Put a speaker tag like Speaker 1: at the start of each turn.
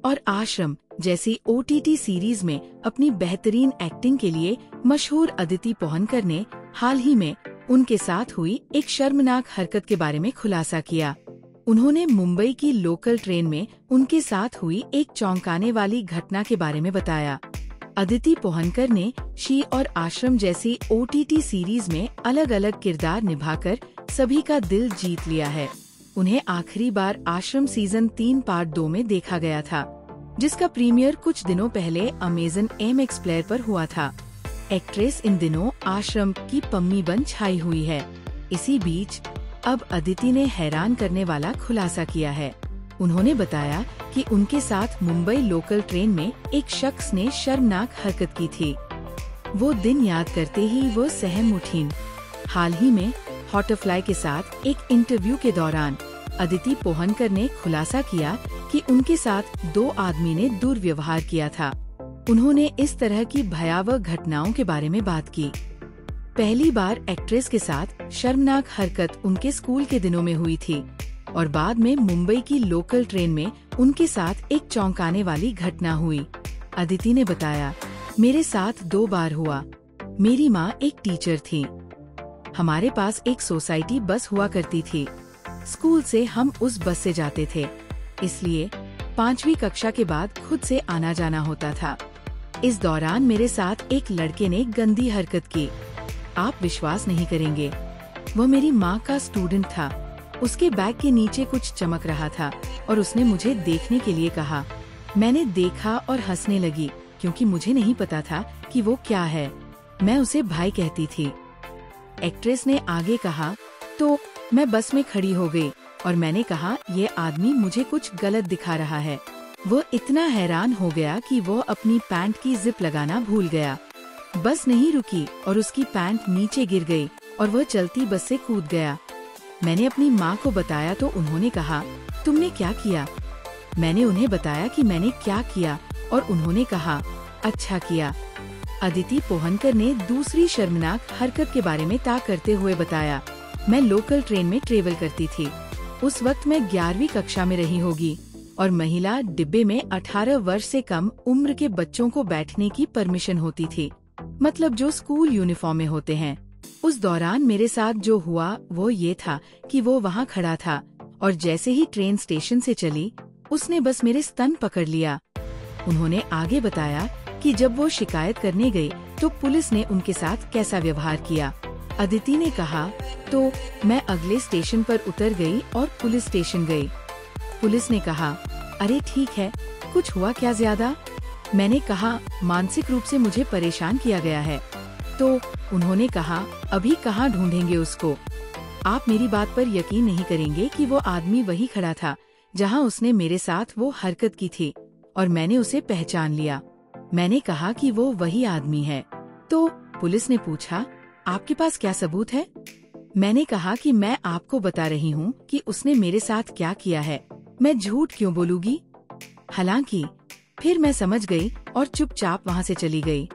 Speaker 1: और आश्रम जैसी OTT सीरीज में अपनी बेहतरीन एक्टिंग के लिए मशहूर अदिति पोहनकर ने हाल ही में उनके साथ हुई एक शर्मनाक हरकत के बारे में खुलासा किया। उन्होंने मुंबई की लोकल ट्रेन में उनके साथ हुई एक चौंकाने वाली घटना के बारे में बताया। अदिति पोहनकर ने शी और आश्रम जैसी OTT सीरीज में अलग अलग किरदार निभाकर सभी का दिल जीत लिया है। उन्हें आखिरी बार आश्रम सीजन 3 पार्ट 2 में देखा गया था, जिसका प्रीमियर कुछ दिनों पहले अमेज़न MX प्लेयर पर हुआ था। एक्ट्रेस इन दिनों आश्रम की पम्मी बन छाई हुई है। इसी बीच अब अदिति ने हैरान करने वाला खुलासा किया है। उन्होंने बताया कि उनके साथ मुंबई लोकल ट्रेन में एक शख्स ने शर्मनाक हरकत की थी। वो दिन याद करते ही वो सहम उठीं। हाल ही में हॉटफ्लाई के साथ एक इंटरव्यू के दौरान अदिति पोहनकर ने खुलासा किया कि उनके साथ 2 आदमी ने दुर्व्यवहार किया था। उन्होंने इस तरह की भयावह घटनाओं के बारे में बात की। पहली बार एक्ट्रेस के साथ शर्मनाक हरकत उनके स्कूल के दिनों में हुई थी और बाद में मुंबई की लोकल ट्रेन में उनके साथ एक चौंकाने वाली घटना हुई। अदिति ने बताया, मेरे साथ 2 बार हुआ। मेरी माँ एक टीचर थी। हमारे पास एक सोसाइटी बस हुआ करती थी। स्कूल से हम उस बस से जाते थे, इसलिए 5वीं कक्षा के बाद खुद से आना जाना होता था। इस दौरान मेरे साथ एक लड़के ने गंदी हरकत की। आप विश्वास नहीं करेंगे, वो मेरी माँ का स्टूडेंट था। उसके बैग के नीचे कुछ चमक रहा था और उसने मुझे देखने के लिए कहा। मैंने देखा और हंसने लगी क्योंकि मुझे नहीं पता था कि वो क्या है। मैं उसे भाई कहती थी। एक्ट्रेस ने आगे कहा, तो मैं बस में खड़ी हो गई और मैंने कहा, ये आदमी मुझे कुछ गलत दिखा रहा है। वो इतना हैरान हो गया कि वो अपनी पैंट की जिप लगाना भूल गया। बस नहीं रुकी और उसकी पैंट नीचे गिर गई और वह चलती बस से कूद गया। मैंने अपनी माँ को बताया तो उन्होंने कहा, तुमने क्या किया? मैंने उन्हें बताया कि मैंने क्या किया और उन्होंने कहा, अच्छा किया। अदिति पोहनकर ने दूसरी शर्मनाक हरकत के बारे में ताक करते हुए बताया, मैं लोकल ट्रेन में ट्रेवल करती थी। उस वक्त मैं 11वीं कक्षा में रही होगी और महिला डिब्बे में 18 वर्ष से कम उम्र के बच्चों को बैठने की परमिशन होती थी, मतलब जो स्कूल यूनिफॉर्म में होते हैं। उस दौरान मेरे साथ जो हुआ वो ये था कि वो वहाँ खड़ा था और जैसे ही ट्रेन स्टेशन से चली, उसने बस मेरे स्तन पकड़ लिया। उन्होंने आगे बताया कि जब वो शिकायत करने गई तो पुलिस ने उनके साथ कैसा व्यवहार किया। अदिति ने कहा, तो मैं अगले स्टेशन पर उतर गई और पुलिस स्टेशन गई। पुलिस ने कहा, अरे ठीक है, कुछ हुआ क्या ज्यादा? मैंने कहा, मानसिक रूप से मुझे परेशान किया गया है। तो उन्होंने कहा, अभी कहाँ ढूंढेंगे उसको? आप मेरी बात पर यकीन नहीं करेंगे कि वो आदमी वही खड़ा था जहाँ उसने मेरे साथ वो हरकत की थी और मैंने उसे पहचान लिया। मैंने कहा कि वो वही आदमी है। तो पुलिस ने पूछा, आपके पास क्या सबूत है? मैंने कहा कि मैं आपको बता रही हूँ कि उसने मेरे साथ क्या किया है, मैं झूठ क्यों बोलूँगी? हालांकि फिर मैं समझ गई और चुपचाप वहाँ से चली गई।